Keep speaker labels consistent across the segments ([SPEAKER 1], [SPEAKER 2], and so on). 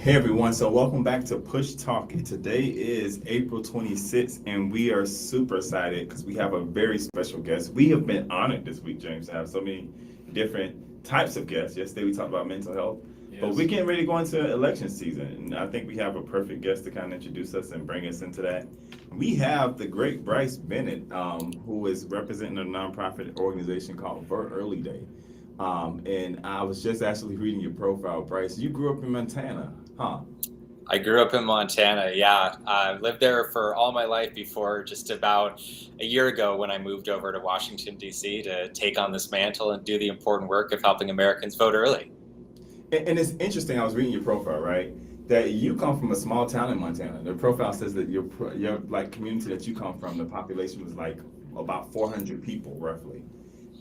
[SPEAKER 1] Hey everyone, so welcome back to Push Talk. Today is April 26th, and we are super excited because we have a very special guest. We have been honored this week, James, to have so many different types of guests. Yesterday we talked about mental health, but we're
[SPEAKER 2] Yes.
[SPEAKER 1] getting ready to go into election season, and I think we have a perfect guest to kind of introduce us and bring us into that. We have the great Bryce Bennett, who is representing a nonprofit organization called Vote Early Day. And I was just actually reading your profile, Bryce. You grew up in Montana, huh?
[SPEAKER 2] I grew up in Montana. Yeah. I lived there for all my life before just about a year ago when I moved over to Washington, D.C. to take on this mantle and do the important work of helping Americans vote early.
[SPEAKER 1] And it's interesting. I was reading your profile, right? That you come from a small town in Montana. The profile says that your like community that you come from, the population was like about 400 people, roughly.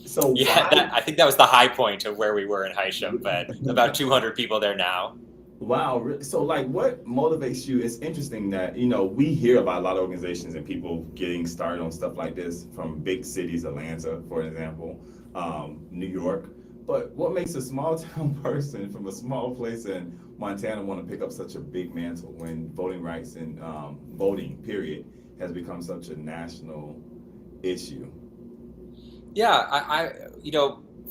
[SPEAKER 1] So
[SPEAKER 2] Yeah,
[SPEAKER 1] why?
[SPEAKER 2] I think that was the high point of where we were in Hysham, but about 200 people there now.
[SPEAKER 1] Wow. So, like, what motivates you? It's interesting that, we hear about a lot of organizations and people getting started on stuff like this from big cities, Atlanta, for example, New York. But what makes a small town person from a small place in Montana want to pick up such a big mantle when voting rights and voting, period, has become such a national issue?
[SPEAKER 2] Yeah,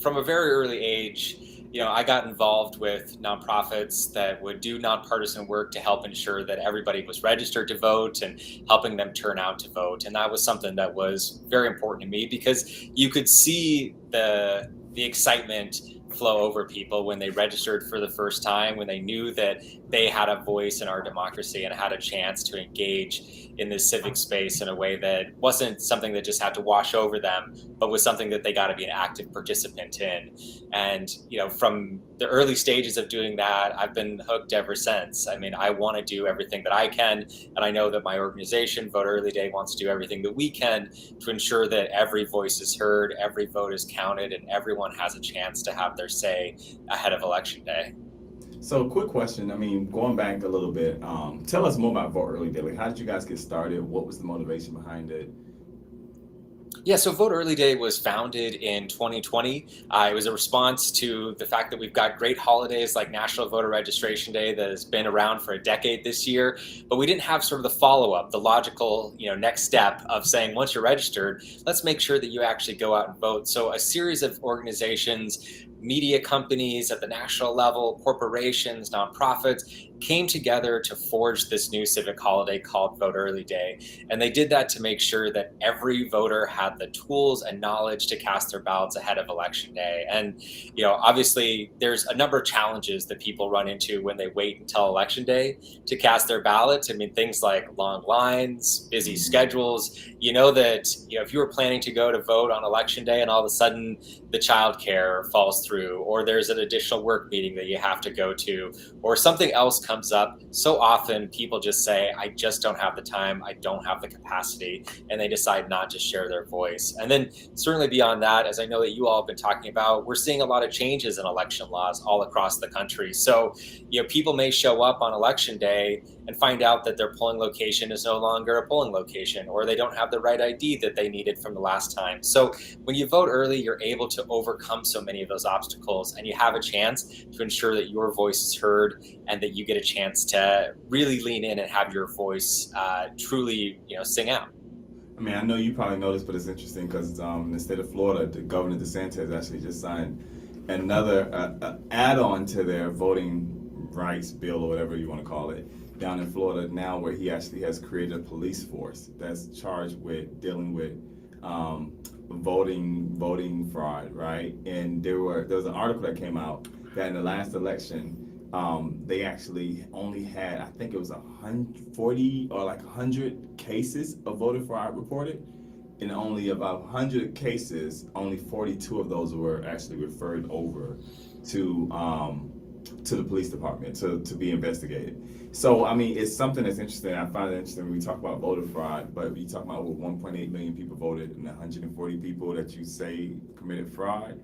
[SPEAKER 2] from a very early age, I got involved with nonprofits that would do nonpartisan work to help ensure that everybody was registered to vote and helping them turn out to vote. And that was something that was very important to me because you could see the excitement flow over people when they registered for the first time, when they knew that they had a voice in our democracy and had a chance to engage in this civic space in a way that wasn't something that just had to wash over them, but was something that they got to be an active participant in. And, from the early stages of doing that, I've been hooked ever since. I mean, I want to do everything that I can. And I know that my organization, Vote Early Day, wants to do everything that we can to ensure that every voice is heard, every vote is counted, and everyone has a chance to have their say ahead of Election Day.
[SPEAKER 1] So, quick question. I mean, going back a little bit, tell us more about Vote Early Daily. How did you guys get started? What was the motivation behind it?
[SPEAKER 2] Yeah, so Vote Early Day was founded in 2020. It was a response to the fact that we've got great holidays like National Voter Registration Day that has been around for a decade this year, but we didn't have sort of the follow-up, the logical, next step of saying once you're registered, let's make sure that you actually go out and vote. So a series of organizations, media companies at the national level, corporations, nonprofits came together to forge this new civic holiday called Vote Early Day. And they did that to make sure that every voter had the tools and knowledge to cast their ballots ahead of Election Day. And, obviously, there's a number of challenges that people run into when they wait until Election Day to cast their ballots. I mean, things like long lines, busy schedules. You know that, if you were planning to go to vote on Election Day and all of a sudden the childcare falls through, or there's an additional work meeting that you have to go to, or something else comes up, so often people just say, I just don't have the time, I don't have the capacity, and they decide not to share their voice. And then, certainly beyond that, as I know that you all have been talking about, we're seeing a lot of changes in election laws all across the country. So, people may show up on Election Day and find out that their polling location is no longer a polling location, or they don't have the right ID that they needed from the last time. So, when you vote early, you're able to overcome so many of those obstacles, and you have a chance to ensure that your voice is heard and that you get a chance to really lean in and have your voice truly, sing out.
[SPEAKER 1] I mean, I know you probably know this, but it's interesting because in the state of Florida, the Governor DeSantis actually just signed another add-on to their voting rights bill or whatever you want to call it down in Florida now, where he actually has created a police force that's charged with dealing with voting fraud, right? And there was an article that came out that in the last election, they actually only had, I think it was 140 or like 100 cases of voter fraud reported. In only about 100 cases, only 42 of those were actually referred over to the police department to be investigated. So, I mean, it's something that's interesting. I find it interesting when we talk about voter fraud, but we talk about what 1.8 million people voted and 140 people that you say committed fraud.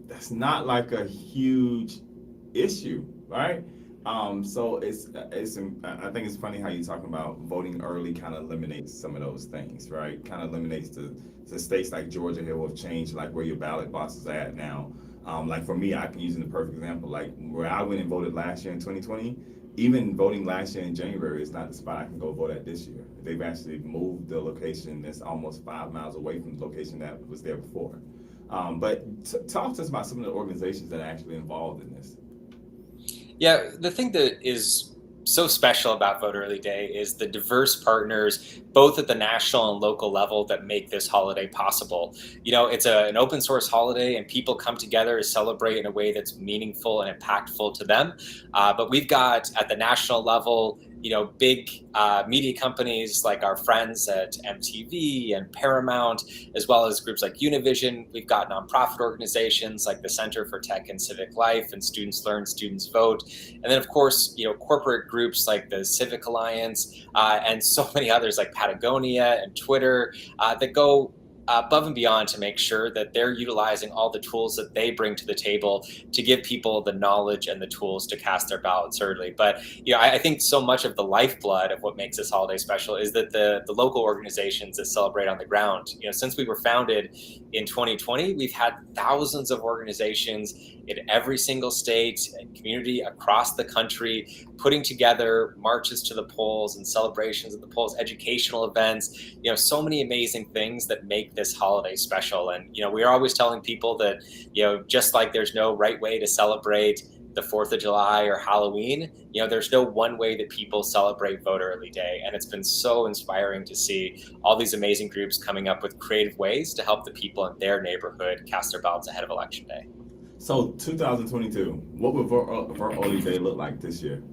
[SPEAKER 1] That's not like a huge issue, right? So I think it's funny how you're talking about voting early kind of eliminates some of those things, right? Kind of eliminates the states like Georgia here will have changed like where your ballot box is at now. Like for me, I can use in the perfect example. Like where I went and voted last year in 2020, even voting last year in January is not the spot I can go vote at this year. They've actually moved the location that's almost 5 miles away from the location that was there before. But talk to us about some of the organizations that are actually involved in this.
[SPEAKER 2] Yeah, the thing that is so special about Vote Early Day is the diverse partners, both at the national and local level, that make this holiday possible. It's an open source holiday, and people come together to celebrate in a way that's meaningful and impactful to them. But we've got at the national level, big media companies like our friends at MTV and Paramount, as well as groups like Univision. We've got nonprofit organizations like the Center for Tech and Civic Life and Students Learn, Students Vote. And then, of course, corporate groups like the Civic Alliance and so many others like Patagonia and Twitter that go above and beyond to make sure that they're utilizing all the tools that they bring to the table to give people the knowledge and the tools to cast their ballots early. But I think so much of the lifeblood of what makes this holiday special is that the local organizations that celebrate on the ground. Since we were founded in 2020, we've had thousands of organizations in every single state and community across the country putting together marches to the polls and celebrations at the polls, educational events, so many amazing things that make this holiday special. And, we are always telling people that, just like there's no right way to celebrate the 4th of July or Halloween, there's no one way that people celebrate Vote Early Day. And it's been so inspiring to see all these amazing groups coming up with creative ways to help the people in their neighborhood cast their ballots ahead of Election Day.
[SPEAKER 1] So 2022, what would Vote Early Day look like this year?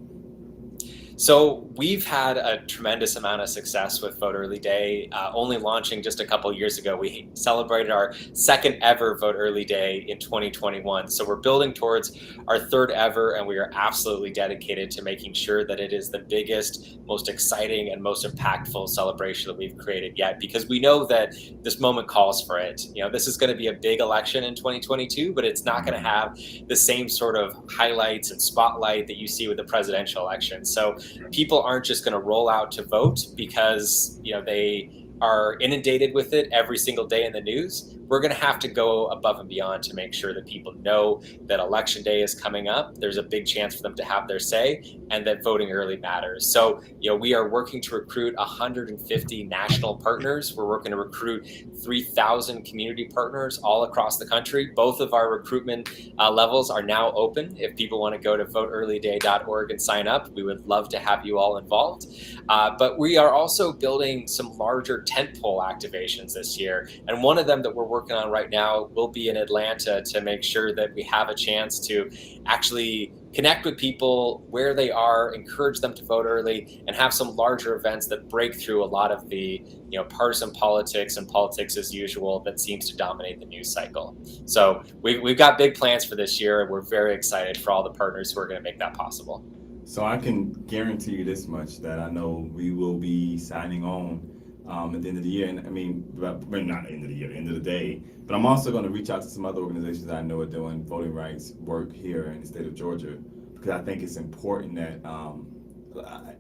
[SPEAKER 2] So we've had a tremendous amount of success with Vote Early Day. Only launching just a couple years ago, we celebrated our second ever Vote Early Day in 2021. So we're building towards our third ever, and we are absolutely dedicated to making sure that it is the biggest, most exciting, and most impactful celebration that we've created yet, because we know that this moment calls for it. This is going to be a big election in 2022, but it's not going to have the same sort of highlights and spotlight that you see with the presidential election. So people aren't just going to roll out to vote because they are inundated with it every single day in the news. We're going to have to go above and beyond to make sure that people know that Election Day is coming up. There's a big chance for them to have their say, and that voting early matters. So, we are working to recruit 150 national partners. We're working to recruit 3,000 community partners all across the country. Both of our recruitment levels are now open. If people want to go to voteearlyday.org and sign up, we would love to have you all involved. But we are also building some larger tentpole activations this year. And one of them that we're working on right now will be in Atlanta to make sure that we have a chance to actually connect with people where they are, encourage them to vote early, and have some larger events that break through a lot of the partisan politics and politics as usual that seems to dominate the news cycle. So we've got big plans for this year, and we're very excited for all the partners who are going to make that possible.
[SPEAKER 1] So I can guarantee you this much, that I know we will be signing on at the end of the year. And I mean, not the end of the year, the end of the day. But I'm also going to reach out to some other organizations that I know are doing voting rights work here in the state of Georgia, because I think it's important that,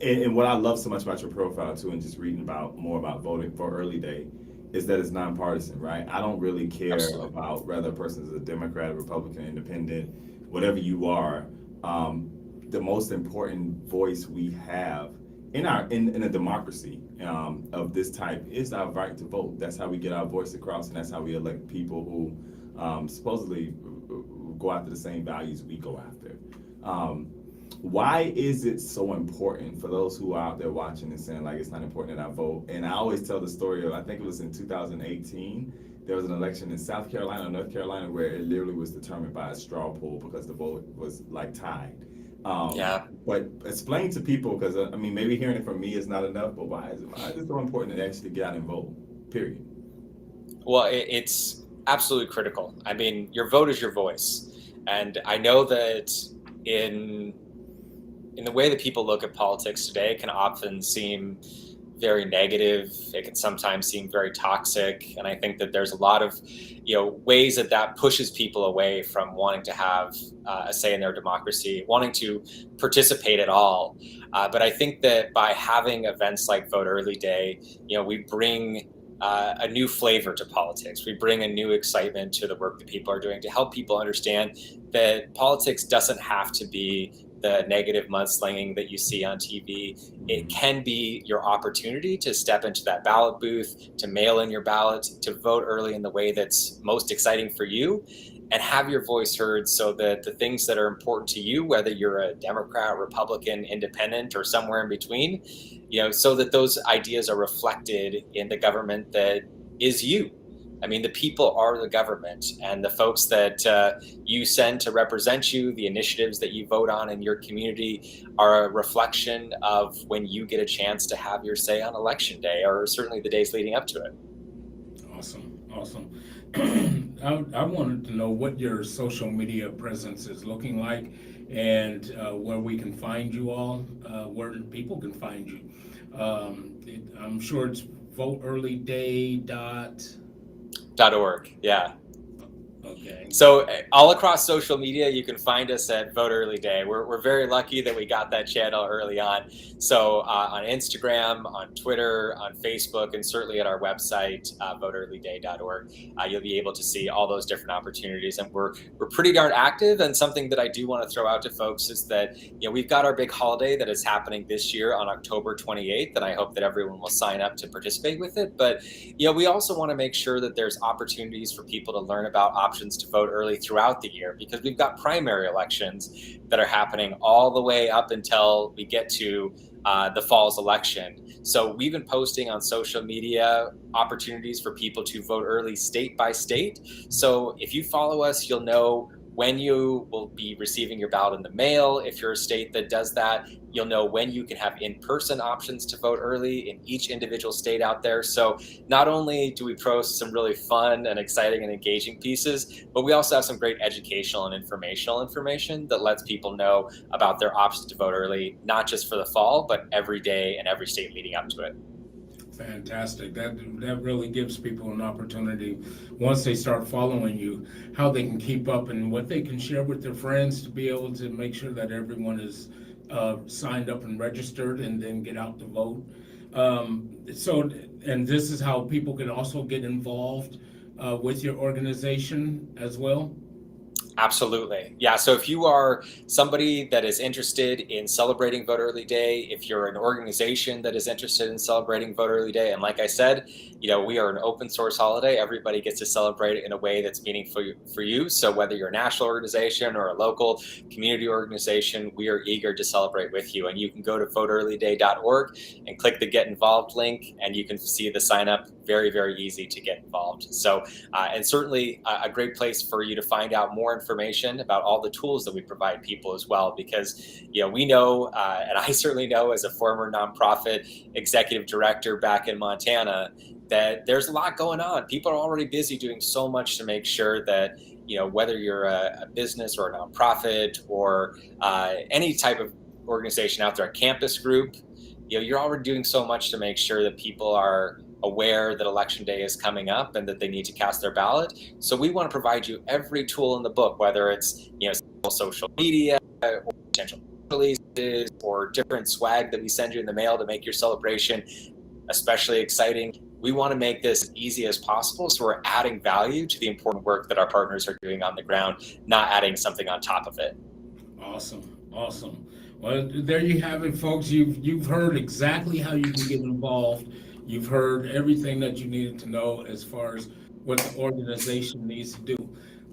[SPEAKER 1] and what I love so much about your profile too, and just reading more about voting for Early Day, is that it's nonpartisan, right? I don't really care
[SPEAKER 2] Absolutely.
[SPEAKER 1] about whether a person is a Democrat, Republican, Independent, whatever you are. The most important voice we have in a democracy of this type is our right to vote. That's how we get our voice across, and that's how we elect people who supposedly go after the same values we go after. Why is it so important for those who are out there watching and saying like it's not important that I vote? And I always tell the story of, I think it was in 2018, there was an election in South Carolina, North Carolina, where it literally was determined by a straw poll because the vote was like tied. But explain to people, because I mean, maybe hearing it from me is not enough, but why is it so important to actually get out and vote, period?
[SPEAKER 2] Well, it's absolutely critical. I mean, your vote is your voice. And I know that in the way that people look at politics today, it can often seem very negative. It can sometimes seem very toxic. And I think that there's a lot of, ways that pushes people away from wanting to have a say in their democracy, wanting to participate at all. But I think that by having events like Vote Early Day, we bring a new flavor to politics. We bring a new excitement to the work that people are doing to help people understand that politics doesn't have to be the negative mudslinging that you see on TV. It can be your opportunity to step into that ballot booth, to mail in your ballot, to vote early in the way that's most exciting for you, and have your voice heard so that the things that are important to you, whether you're a Democrat, Republican, independent, or somewhere in between, so that those ideas are reflected in the government that is you. I mean, the people are the government, and the folks that you send to represent you, the initiatives that you vote on in your community, are a reflection of when you get a chance to have your say on election day, or certainly the days leading up to it.
[SPEAKER 3] Awesome. I wanted to know what your social media presence is looking like, and where we can find you all, where people can find you. I'm sure it's voteearlyday.org.
[SPEAKER 2] Yeah.
[SPEAKER 3] Okay.
[SPEAKER 2] So all across social media, you can find us at Vote Early Day. We're very lucky that we got that channel early on. So on Instagram, on Twitter, on Facebook, and certainly at our website, voteearlyday.org, you'll be able to see all those different opportunities. And we're pretty darn active. And something that I do want to throw out to folks is that we've got our big holiday that is happening this year on October 28th, and I hope that everyone will sign up to participate with it. But we also want to make sure that there's opportunities for people to learn about options to vote early throughout the year, because we've got primary elections that are happening all the way up until we get to the fall's election. So we've been posting on social media opportunities for people to vote early state by state. So if you follow us, you'll know when you will be receiving your ballot in the mail. If you're a state that does that, you'll know when you can have in-person options to vote early in each individual state out there. So not only do we post some really fun and exciting and engaging pieces, but we also have some great educational and informational information that lets people know about their options to vote early, not just for the fall, but every day and every state leading up to it.
[SPEAKER 3] Fantastic. That really gives people an opportunity, once they start following you, how they can keep up and what they can share with their friends to be able to make sure that everyone is signed up and registered, and then get out to vote. And this is how people can also get involved with your organization as well.
[SPEAKER 2] Absolutely. Yeah. So if you are somebody that is interested in celebrating Vote Early Day, if you're an organization that is interested in celebrating Vote Early Day, and like I said, we are an open source holiday. Everybody gets to celebrate it in a way that's meaningful for you. So whether you're a national organization or a local community organization, we are eager to celebrate with you. And you can go to voteearlyday.org and click the Get Involved link, and you can see the sign up. Very, very easy to get involved. So, and certainly a great place for you to find out more information about all the tools that we provide people as well, because we know, and I certainly know as a former nonprofit executive director back in Montana, that there's a lot going on. People are already busy doing so much to make sure that whether you're a business or a nonprofit or any type of organization out there, a campus group, you're already doing so much to make sure that people are aware that election day is coming up and that they need to cast their ballot. So we want to provide you every tool in the book, whether it's social media or potential releases or different swag that we send you in the mail to make your celebration especially exciting. We want to make this as easy as possible, so we're adding value to the important work that our partners are doing on the ground, not adding something on top of it.
[SPEAKER 3] Awesome. Well, there you have it, folks. You've heard exactly how you can get involved. You've heard everything that you needed to know as far as what the organization needs to do.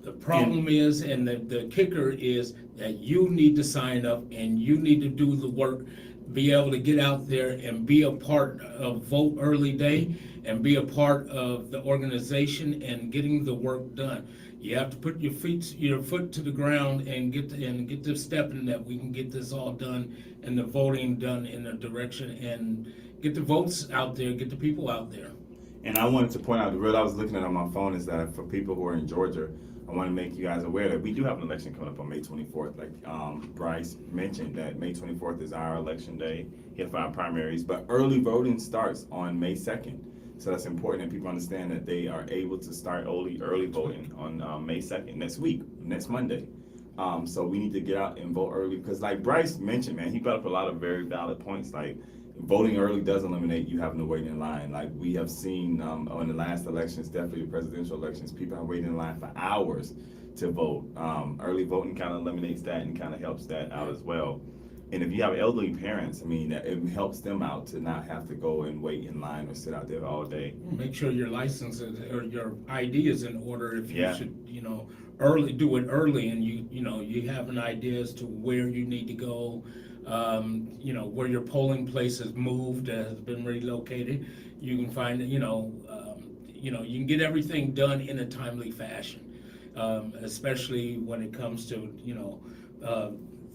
[SPEAKER 3] The problem is, and the kicker is, that you need to sign up and you need to do the work, be able to get out there and be a part of Vote Early Day and be a part of the organization and getting the work done. You have to put your foot to the ground and get to stepping, that we can get this all done and the voting done in a direction and get the votes out there, get the people out there.
[SPEAKER 1] And I wanted to point out, the real I was looking at on my phone is that for people who are in Georgia, I want to make you guys aware that we do have an election coming up on May 24th. Like Bryce mentioned, that May 24th is our election day. We have 5 primaries, but early voting starts on May 2nd. So that's important that people understand that they are able to start early voting on May 2nd, next Monday. So we need to get out and vote early, because like Bryce mentioned, man, he brought up a lot of very valid points. Like, voting early does eliminate you having to wait in line. Like we have seen on the last elections, definitely the presidential elections, people have waited in line for hours to vote. Early voting kind of eliminates that and kind of helps that out as well. And if you have elderly parents, I mean, it helps them out to not have to go and wait in line or sit out there all day.
[SPEAKER 3] Make sure your license or your ID is in order. If you
[SPEAKER 1] Yeah.
[SPEAKER 3] should, early, do it early, and you have an idea as to where you need to go. Where your polling place has moved, has been relocated. You can find, you can get everything done in a timely fashion, especially when it comes to,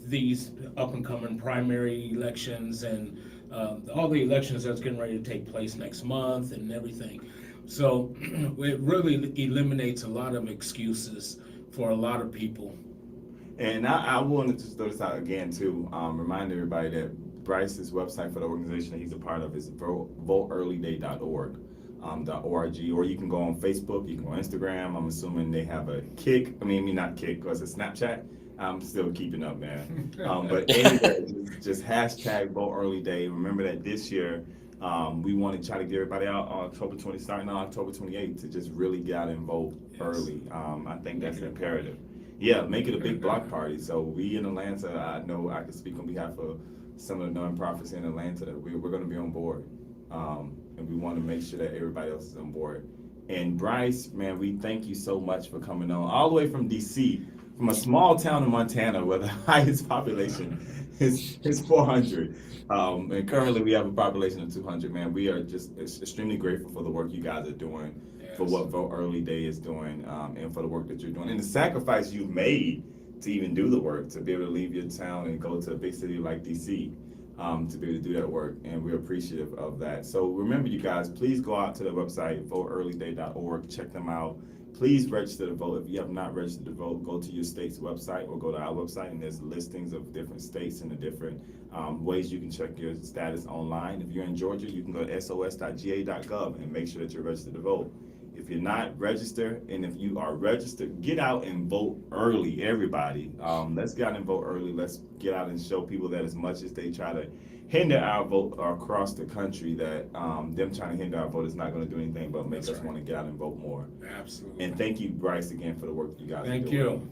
[SPEAKER 3] these up and coming primary elections and all the elections that's getting ready to take place next month and everything. So it really eliminates a lot of excuses for a lot of people.
[SPEAKER 1] And I wanted to throw this out again too. Remind everybody that Bryce's website for the organization that he's a part of is voteearlyday.org. .org, or you can go on Facebook, you can go on Instagram. I'm assuming they have a Kick. I mean not Kick, because it's Snapchat. I'm still keeping up, man. But anyway, just hashtag Vote Early Day. Remember that this year, we want to try to get everybody out on October 20, starting on October 28th, to just really get out and vote early. I think that's imperative. Yeah, make it a big block party. So we in Atlanta, I know I can speak on behalf of some of the nonprofits in Atlanta that we're going to be on board. And we want to make sure that everybody else is on board. And Bryce, man, we thank you so much for coming on all the way from DC, from a small town in Montana where the highest population is 400. And currently we have a population of 200, man. We are just extremely grateful for the work you guys are doing, for what Vote Early Day is doing, and for the work that you're doing, and the sacrifice you've made to even do the work, to be able to leave your town and go to a big city like DC, to be able to do that work, and we're appreciative of that. So remember, you guys, please go out to the website, voteearlyday.org, check them out. Please register to vote. If you have not registered to vote, go to your state's website or go to our website, and there's listings of different states and the different ways you can check your status online. If you're in Georgia, you can go to sos.ga.gov and make sure that you're registered to vote. If you're not registered, and if you are registered, get out and vote early, everybody. Let's get out and vote early. Let's get out and show people that as much as they try to hinder our vote across the country, that them trying to hinder our vote is not going to do anything but make us want to get out and vote more.
[SPEAKER 3] Absolutely.
[SPEAKER 1] And thank you, Bryce, again for the work you guys are doing.
[SPEAKER 3] Thank you.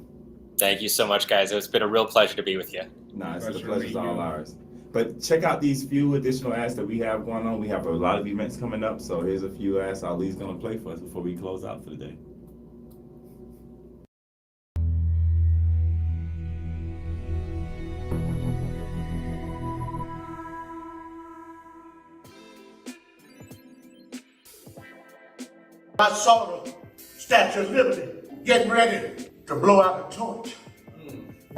[SPEAKER 2] Thank you so much, guys. It's been a real pleasure to be with you.
[SPEAKER 1] The pleasure's all ours. But check out these few additional ads that we have going on. We have a lot of events coming up, so here's a few ads Ali's going to play for us before we close out for the day.
[SPEAKER 4] I saw the Statue of Liberty getting ready to blow out the torch.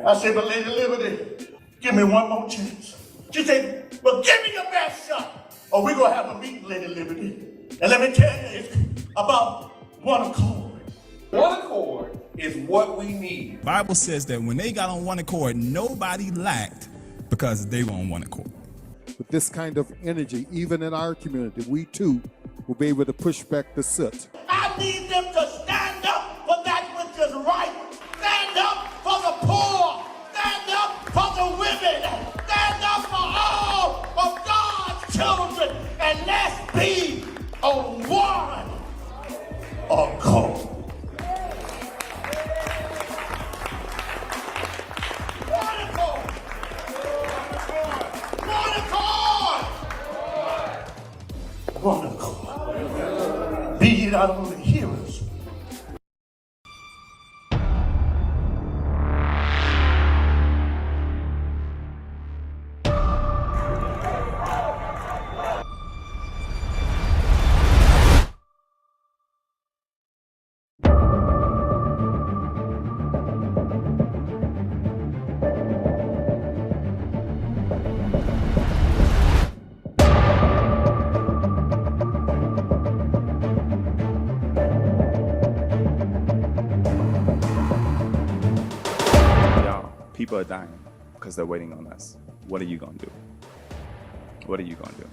[SPEAKER 4] I said, but Lady Liberty, give me one more chance. She said, well, give me your best shot, or we're going to have a meeting, Lady Liberty. And let me tell you, it's about one accord.
[SPEAKER 5] One accord is what we need.
[SPEAKER 6] Bible says that when they got on one accord, nobody lacked because they were on one accord.
[SPEAKER 7] With this kind of energy, even in our community, we too will be able to push back the soot.
[SPEAKER 4] I need them to stand up for that which is right. Stand up for the poor. Stand up for the women. Stand up for all of God's children. And let's be on one accord. One accord. One accord. Be ye not only hearers.
[SPEAKER 1] People are dying because they're waiting on us. What are you going to do? What are you going to do?